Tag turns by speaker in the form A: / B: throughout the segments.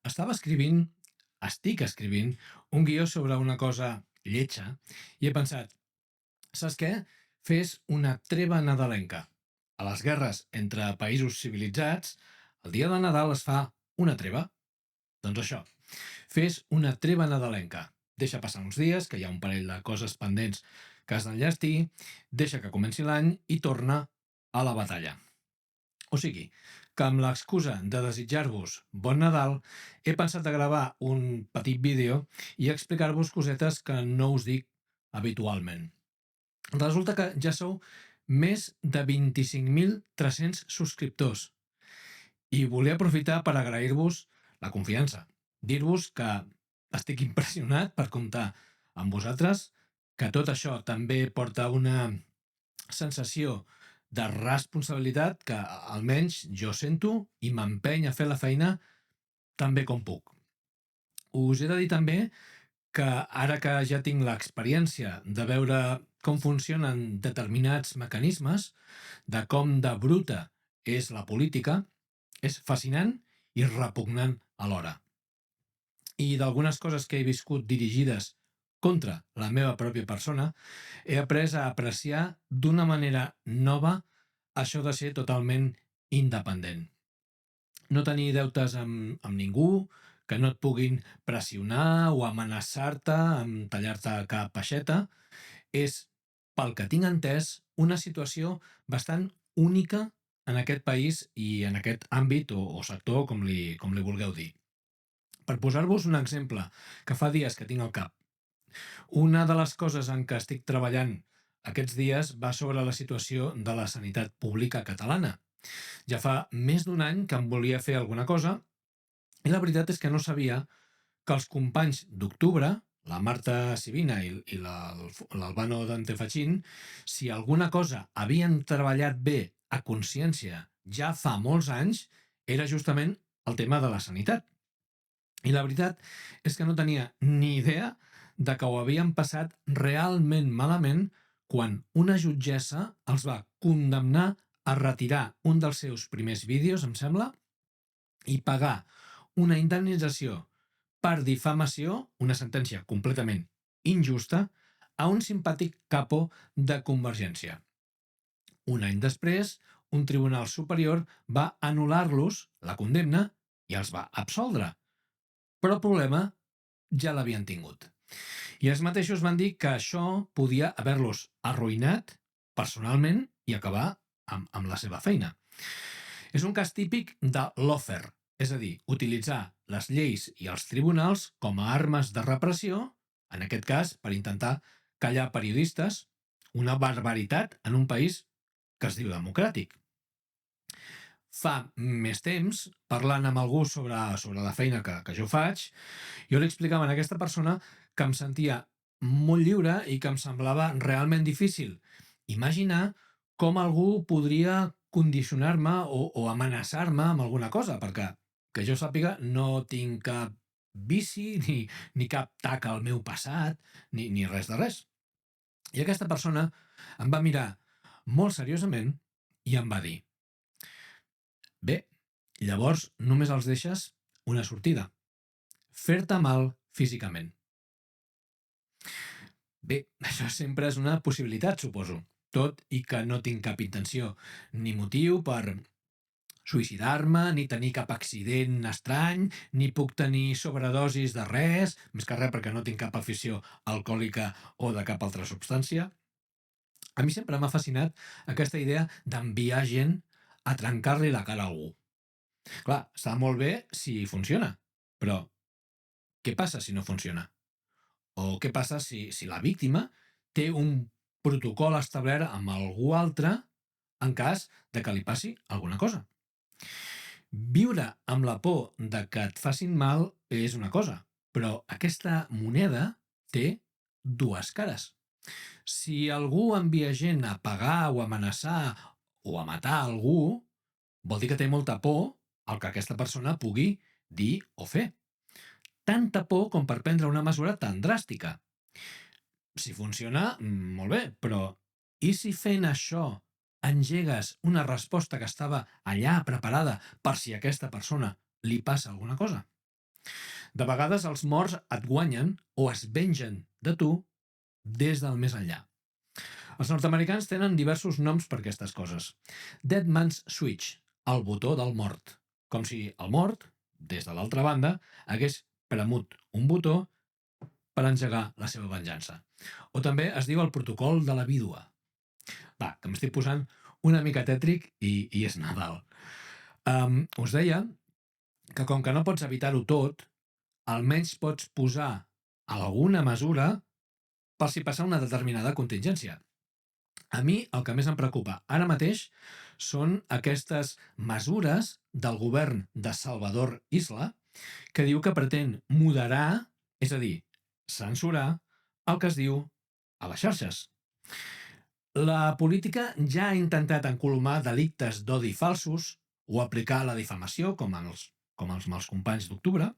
A: estic escrivint un guió sobre una cosa lletja i he pensat, saps què? Fes una treva nadalenca. A les guerres entre països civilitzats, el dia de Nadal es fa una treva. Doncs això, fes una treva nadalenca. Deixa passar uns dies, que hi ha un parell de coses pendents que has d'enllestir, deixa que comenci l'any i torna a la batalla. O sigui, que amb l'excusa de desitjar-vos bon Nadal, he pensat de gravar un petit vídeo i explicar-vos cosetes que no us dic habitualment. Resulta que ja sou més de 25.300 subscriptors i volia aprofitar per agrair-vos la confiança. Dir-vos que estic impressionat per comptar amb vosaltres, que tot això també porta una sensació de responsabilitat que almenys jo sento i m'empeny a fer la feina tan bé com puc. Us he de dir també que ara que ja tinc l'experiència de veure com funcionen determinats mecanismes, de com de bruta és la política, és fascinant i repugnant alhora. I d'algunes coses que he viscut dirigides contra la meva pròpia persona, he après a apreciar d'una manera nova això de ser totalment independent. No tenir deutes amb ningú, que no et puguin pressionar o amenaçar-te amb tallar-te cap aixeta, és, pel que tinc entès, una situació bastant única en aquest país i en aquest àmbit o sector, com li vulgueu dir. Per posar-vos un exemple que fa dies que tinc al cap, una de les coses en què estic treballant aquests dies va sobre la situació de la sanitat pública catalana. Ja fa més d'un any que em volia fer alguna cosa i la veritat és que no sabia que els companys d'octubre, la Marta Sibina i l'Albano Dante si alguna cosa havien treballat bé a consciència ja fa molts anys, era justament el tema de la sanitat. I la veritat és que no tenia ni idea de que ho havien passat realment malament quan una jutgessa els va condemnar a retirar un dels seus primers vídeos, em sembla, i pagar una indemnització per difamació, una sentència completament injusta, a un simpàtic capo de Convergència. Un any després, un tribunal superior va anul·lar-los la condemna i els va absoldre. Però el problema ja l'havien tingut. I els mateixos van dir que això podia haver-los arruïnat personalment i acabar amb la seva feina. És un cas típic de lawfare, és a dir, utilitzar les lleis i els tribunals com a armes de repressió, en aquest cas per intentar callar periodistes, una barbaritat en un país que es diu democràtic. Fa més temps, parlant amb algú sobre la feina que jo faig, jo li explicava a aquesta persona que em sentia molt lliure i que em semblava realment difícil imaginar com algú podria condicionar-me o amenaçar-me amb alguna cosa, perquè que jo sàpiga no tinc cap vici ni cap tac al meu passat, ni res de res. I aquesta persona em va mirar molt seriosament i em va dir: bé, llavors només els deixes una sortida. Fer-te mal físicament. Bé, això sempre és una possibilitat, suposo. Tot i que no tinc cap intenció ni motiu per suïcidar-me, ni tenir cap accident estrany, ni puc tenir sobredosis de res, més que res perquè no tinc cap afició alcohòlica o de cap altra substància. A mi sempre m'ha fascinat aquesta idea d'enviar gent a trencar-li la cara a algú. Clar, està molt bé si funciona, però què passa si no funciona? O què passa si la víctima té un protocol establert amb algú altre en cas de que li passi alguna cosa? Viure amb la por de que et facin mal és una cosa, però aquesta moneda té dues cares. Si algú envia gent a pagar o amenaçar o a matar algú, vol dir que té molta por el que aquesta persona pugui dir o fer. Tanta por com per prendre una mesura tan dràstica. Si funciona, molt bé, però i si fent això engegues una resposta que estava allà preparada per si a aquesta persona li passa alguna cosa? De vegades els morts et guanyen o es vengen de tu des del més enllà. Els nord-americans tenen diversos noms per aquestes coses. Dead Man's Switch, el botó del mort. Com si el mort, des de l'altra banda, hagués premut un botó per engegar la seva venjança. O també es diu el protocol de la vídua. Va, que m'estic posant una mica tètric i és Nadal. Us deia que com que no pots evitar-ho tot, almenys pots posar alguna mesura per si passa una determinada contingència. A mi el que més em preocupa ara mateix són aquestes mesures del govern de Salvador Isla que diu que pretén moderar, és a dir, censurar el que es diu a les xarxes. La política ja ha intentat encolomar delictes d'odi falsos o aplicar la difamació, com els mals companys d'octubre,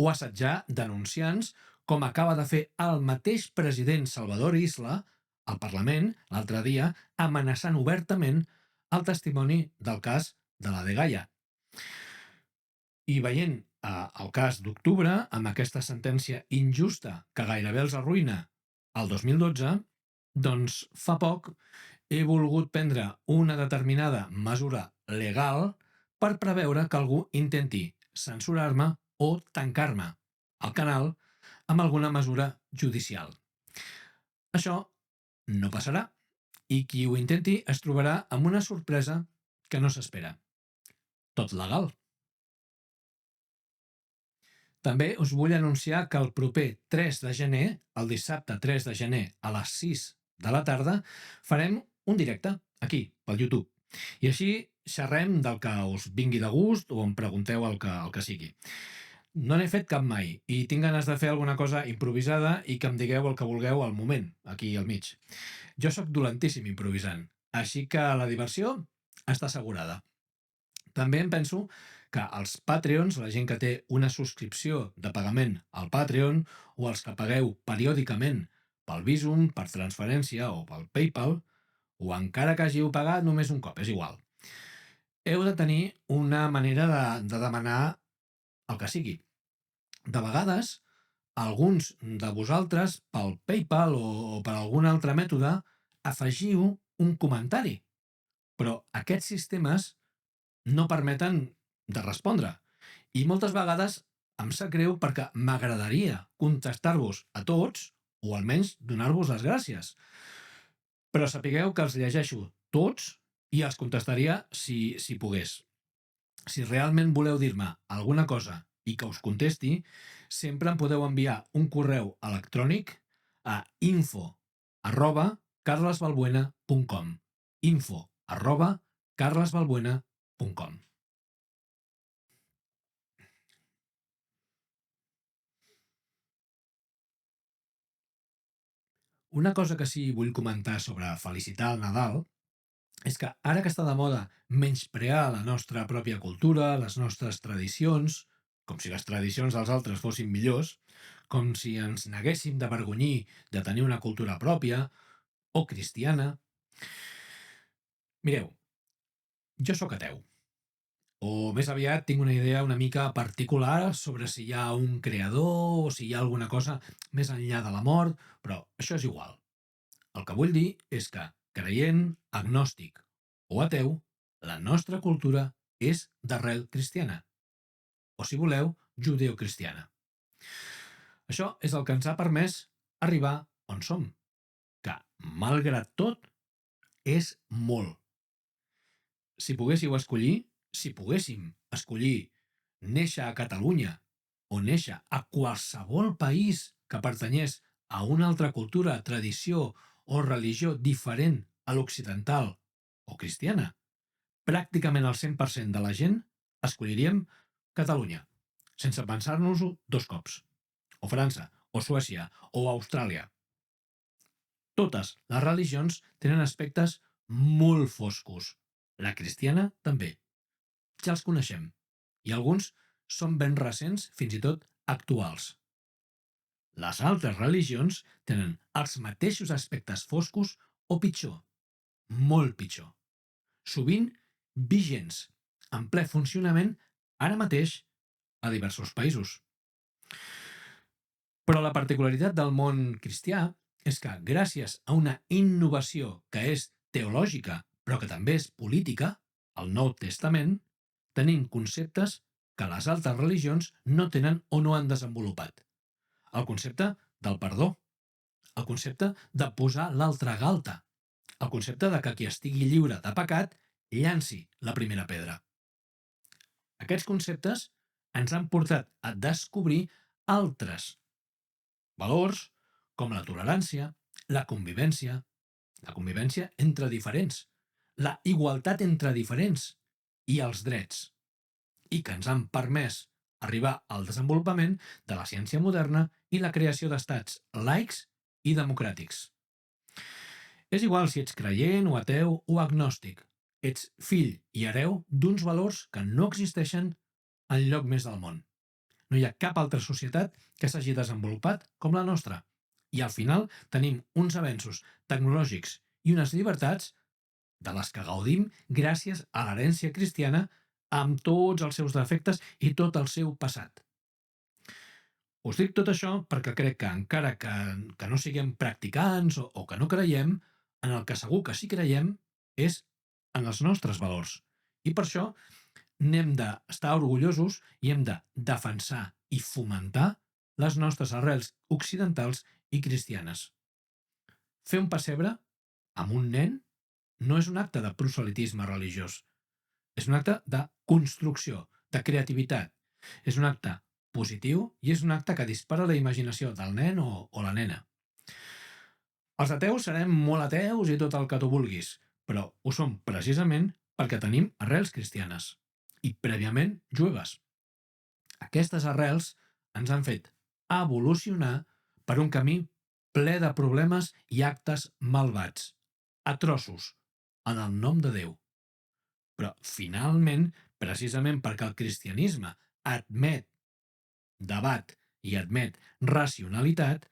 A: o assetjar denunciants, com acaba de fer el mateix president Salvador Isla al Parlament l'altre dia, amenaçant obertament el testimoni del cas de la Dgaia. I veient el cas d'octubre, amb aquesta sentència injusta que gairebé els arruïna el 2012, doncs fa poc he volgut prendre una determinada mesura legal per preveure que algú intenti censurar-me o tancar-me al canal amb alguna mesura judicial. Això no passarà i qui ho intenti es trobarà amb una sorpresa que no s'espera. Tot legal. També us vull anunciar que el proper 3 de gener, el dissabte 3 de gener a les 6 de la tarda, farem un directe aquí, pel YouTube. I així xerrem del que us vingui de gust o em pregunteu el que sigui. No n'he fet cap mai i tinc ganes de fer alguna cosa improvisada i que em digueu el que vulgueu al moment, aquí al mig. Jo sóc dolentíssim improvisant, així que la diversió està assegurada. També em penso que els Patreons, la gent que té una subscripció de pagament al Patreon o els que pagueu periòdicament pel Bizum, per transferència o pel PayPal, o encara que hàgiu pagat només un cop, és igual. Heu de tenir una manera de demanar el que sigui. De vegades, alguns de vosaltres, pel PayPal o per algun altre mètode, afegiu un comentari. Però aquests sistemes no permeten de respondre. I moltes vegades em sap greu perquè m'agradaria contestar-vos a tots o almenys donar-vos les gràcies. Però sapigueu que els llegeixo tots i els contestaria si pogués. Si realment voleu dir-me alguna cosa i que us contesti, sempre em podeu enviar un correu electrònic a info@carlesbalbuena.com info@carlesbalbuena.com. Una cosa que sí vull comentar sobre felicitar el Nadal és que ara que està de moda menysprear la nostra pròpia cultura, les nostres tradicions, com si les tradicions dels altres fossin millors, com si ens neguéssim d'avergonyir de tenir una cultura pròpia o cristiana. Mireu, jo sóc ateu. O més aviat tinc una idea una mica particular sobre si hi ha un creador o si hi ha alguna cosa més enllà de la mort, però això és igual. El que vull dir és que, creient, agnòstic o ateu, la nostra cultura és d'arrel cristiana. O, si voleu, judeocristiana. Això és el que ens ha permès arribar on som, que, malgrat tot, és molt. Si poguéssiu escollir, si poguéssim escollir néixer a Catalunya o néixer a qualsevol país que pertanyés a una altra cultura, tradició o religió diferent a l'occidental o cristiana, pràcticament el 100% de la gent escolliríem Catalunya, sense pensar-nos-ho dos cops. O França, o Suècia, o Austràlia. Totes les religions tenen aspectes molt foscos. La cristiana també. Ja els coneixem. I alguns són ben recents, fins i tot actuals. Les altres religions tenen els mateixos aspectes foscos o pitjor, molt pitjor. Sovint vigents, en ple funcionament, ara mateix, a diversos països. Però la particularitat del món cristià és que gràcies a una innovació que és teològica, però que també és política, al Nou Testament, tenim conceptes que les altres religions no tenen o no han desenvolupat. El concepte del perdó, el concepte de posar l'altra galta, el concepte de que qui estigui lliure de pecat llanci la primera pedra. Aquests conceptes ens han portat a descobrir altres valors com la tolerància, la convivència entre diferents, la igualtat entre diferents i els drets, i que ens han permès arribar al desenvolupament de la ciència moderna i la creació d'estats laics i democràtics. És igual si ets creient o ateu o agnòstic, ets fill i hereu d'uns valors que no existeixen enlloc més del món. No hi ha cap altra societat que s'hagi desenvolupat com la nostra. I al final tenim uns avenços tecnològics i unes llibertats de les que gaudim gràcies a l'herència cristiana amb tots els seus defectes i tot el seu passat. Us dic tot això perquè crec que encara que no siguem practicants o que no creiem, en el que segur que sí creiem és en els nostres valors. I per això n'hem d'estar orgullosos i hem de defensar i fomentar les nostres arrels occidentals i cristianes. Fer un pessebre amb un nen no és un acte de proselitisme religiós. És un acte de construcció, de creativitat. És un acte positiu i és un acte que dispara la imaginació del nen o la nena. Els ateus serem molt ateus i tot el que tu vulguis, però ho som precisament perquè tenim arrels cristianes i prèviament jueves. Aquestes arrels ens han fet evolucionar per un camí ple de problemes i actes malvats, atrossos, en el nom de Déu. Però, finalment, precisament perquè el cristianisme admet debat i admet racionalitat,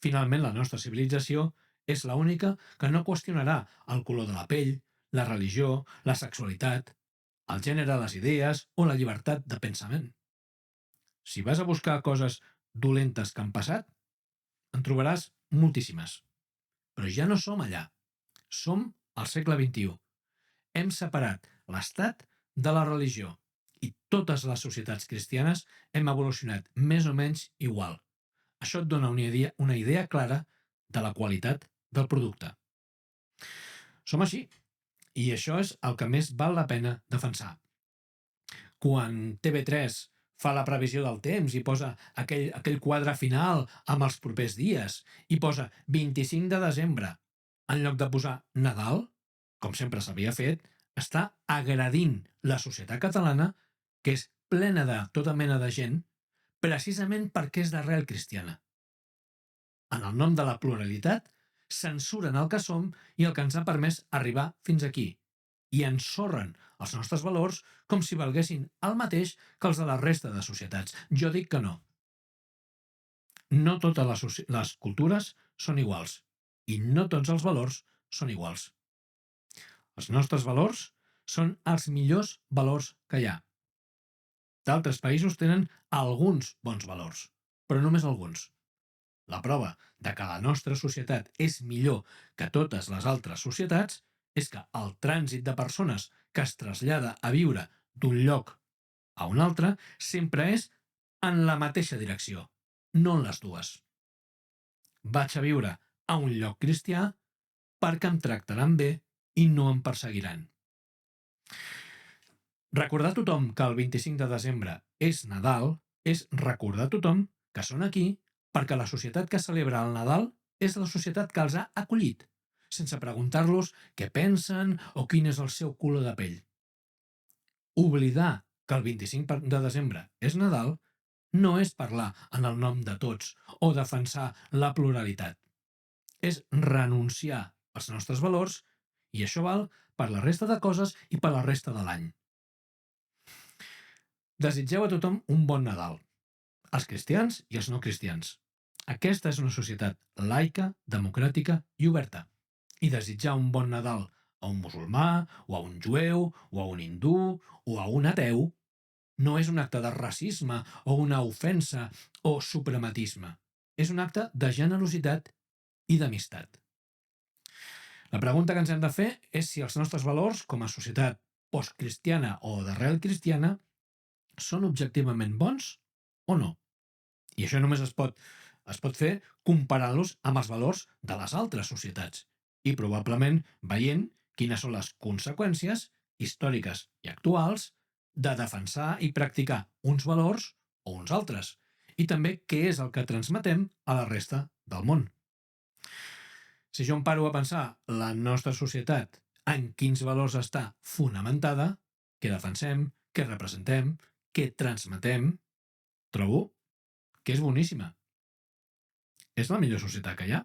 A: finalment la nostra civilització és l'única que no qüestionarà el color de la pell, la religió, la sexualitat, el gènere, les idees o la llibertat de pensament. Si vas a buscar coses dolentes que han passat, en trobaràs moltíssimes. Però ja no som allà. Som al segle XXI. Hem separat l'Estat de la religió i totes les societats cristianes hem evolucionat més o menys igual. Això et dona una idea clara de la qualitat del producte. Som així, i això és el que més val la pena defensar. Quan TV3 fa la previsió del temps i posa aquell quadre final amb els propers dies i posa 25 de desembre en lloc de posar Nadal, com sempre s'havia fet, està agredint la societat catalana, que és plena de tota mena de gent, precisament perquè és d'arrel cristiana. En el nom de la pluralitat, censuren el que som i el que ens ha permès arribar fins aquí, i ensorren els nostres valors com si valguessin el mateix que els de la resta de societats. Jo dic que no. No totes les cultures són iguals i no tots els valors són iguals. Els nostres valors són els millors valors que hi ha. D'altres països tenen alguns bons valors, però només alguns. La prova de que la nostra societat és millor que totes les altres societats és que el trànsit de persones que es trasllada a viure d'un lloc a un altre sempre és en la mateixa direcció, no en les dues. Vaig a viure a un lloc cristià perquè em tractaran bé i no em perseguiran. Recordar a tothom que el 25 de desembre és Nadal és recordar a tothom que són aquí perquè la societat que celebra el Nadal és la societat que els ha acollit, sense preguntar-los què pensen o quin és el seu color de pell. Oblidar que el 25 de desembre és Nadal no és parlar en el nom de tots o defensar la pluralitat. És renunciar als nostres valors i això val per la resta de coses i per la resta de l'any. Desitgeu a tothom un bon Nadal, els cristians i els no cristians. Aquesta és una societat laica, democràtica i oberta. I desitjar un bon Nadal a un musulmà, o a un jueu, o a un hindú, o a un ateu, no és un acte de racisme o una ofensa o suprematisme. És un acte de generositat i d'amistat. La pregunta que ens hem de fer és si els nostres valors com a societat postcristiana o d'arrel cristiana són objectivament bons o no. I això només es pot fer comparant-los amb els valors de les altres societats i probablement veient quines són les conseqüències històriques i actuals de defensar i practicar uns valors o uns altres, i també què és el que transmetem a la resta del món. Si jo em paro a pensar la nostra societat en quins valors està fonamentada, què defensem, què representem, què transmetem, trobo que és boníssima. És la millor societat que hi ha.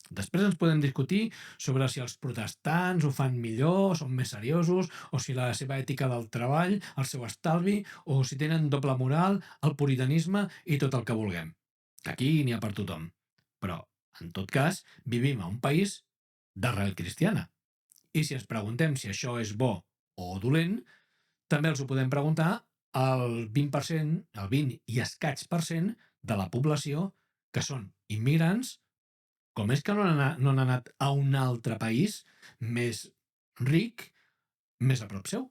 A: Després ens podem discutir sobre si els protestants ho fan millor, són més seriosos, o si la seva ètica del treball, el seu estalvi, o si tenen doble moral, el puritanisme i tot el que vulguem. Aquí n'hi ha per tothom. Però, en tot cas, vivim a un país d'arrel cristiana. I si ens preguntem si això és bo o dolent, també els ho podem preguntar al 20%, al 20 i escaig per cent de la població que són immigrants. Com és que no han anat a un altre país més ric, més a prop seu?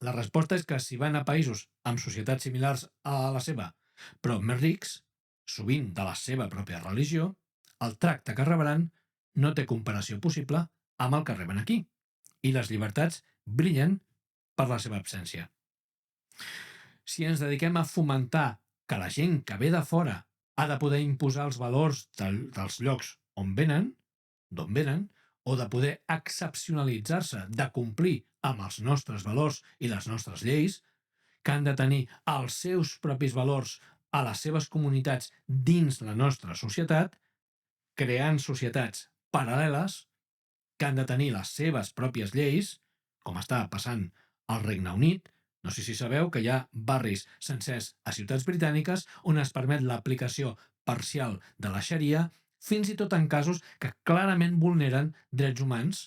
A: La resposta és que si van a països amb societats similars a la seva, però més rics, sovint de la seva pròpia religió, el tracte que rebran no té comparació possible amb el que reben aquí, i les llibertats brillen per la seva absència. Si ens dediquem a fomentar que la gent que ve de fora ha de poder imposar els valors dels llocs on venen, d'on venen, o de poder excepcionalitzar-se, de complir amb els nostres valors i les nostres lleis, que han de tenir els seus propis valors a les seves comunitats dins la nostra societat, creant societats paral·leles que han de tenir les seves pròpies lleis, com està passant al Regne Unit. No sé si sabeu que hi ha barris sencers a ciutats britàniques on es permet l'aplicació parcial de la xaria, fins i tot en casos que clarament vulneren drets humans.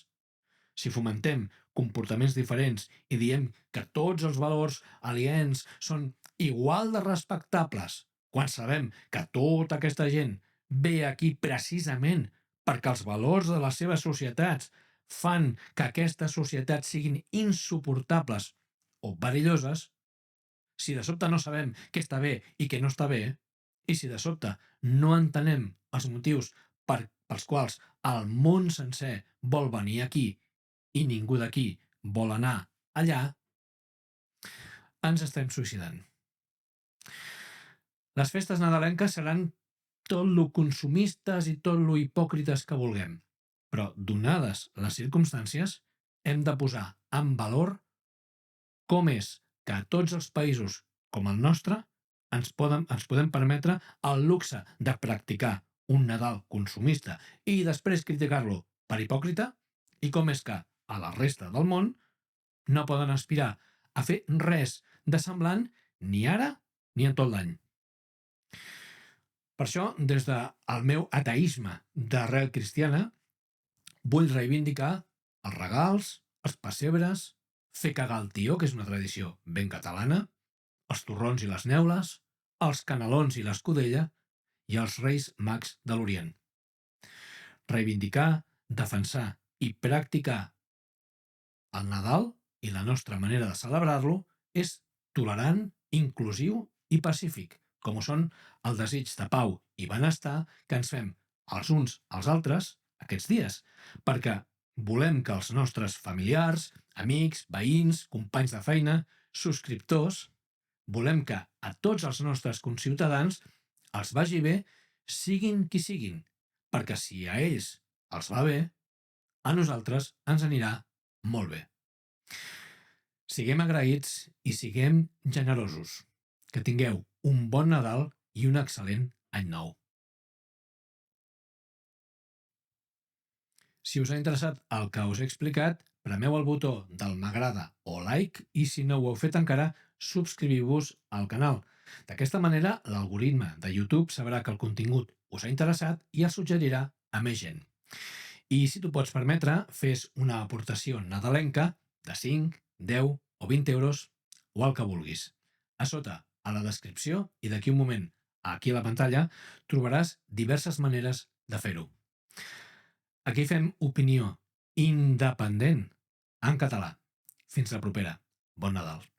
A: Si fomentem comportaments diferents i diem que tots els valors aliens són igual de respectables, quan sabem que tota aquesta gent ve aquí precisament perquè els valors de les seves societats fan que aquestes societats siguin insuportables o perilloses, si de sobte no sabem què està bé i què no està bé, i si de sobte no entenem els motius pels quals el món sencer vol venir aquí i ningú d'aquí vol anar allà, ens estem suïcidant. Les festes nadalenques seran tot lo consumistes i tot lo hipòcrites que vulguem, però donades les circumstàncies, hem de posar en valor com és que a tots els països com el nostre ens podem permetre el luxe de practicar un Nadal consumista i després criticar-lo per hipòcrita, i com és que a la resta del món no poden aspirar a fer res de semblant ni ara ni en tot l'any. Per això, des del meu ateisme d'arrel cristiana, vull reivindicar els regals, els pessebres, fer cagar el tió, que és una tradició ben catalana, els torrons i les neules, els canelons i l'escudella i els reis mags de l'Orient. Reivindicar, defensar i practicar el Nadal i la nostra manera de celebrar-lo és tolerant, inclusiu i pacífic, com ho són el desig de pau i benestar que ens fem els uns als altres aquests dies, perquè volem que els nostres familiars, amics, veïns, companys de feina, subscriptors, volem que a tots els nostres conciutadans els vagi bé, siguin qui siguin, perquè si a ells els va bé, a nosaltres ens anirà molt bé. Siguem agraïts i siguem generosos. Que tingueu un bon Nadal i un excel·lent any nou. Si us ha interessat el que us he explicat, premeu el botó del m'agrada o like i si no ho heu fet encara, subscriviu-vos al canal. D'aquesta manera, l'algoritme de YouTube sabrà que el contingut us ha interessat i el suggerirà a més gent. I si t'ho pots permetre, fes una aportació nadalenca de 5, 10 o 20 euros o el que vulguis. A sota, a la descripció i d'aquí un moment aquí a la pantalla, trobaràs diverses maneres de fer-ho. Aquí fem opinió independent en català. Fins la propera. Bon Nadal.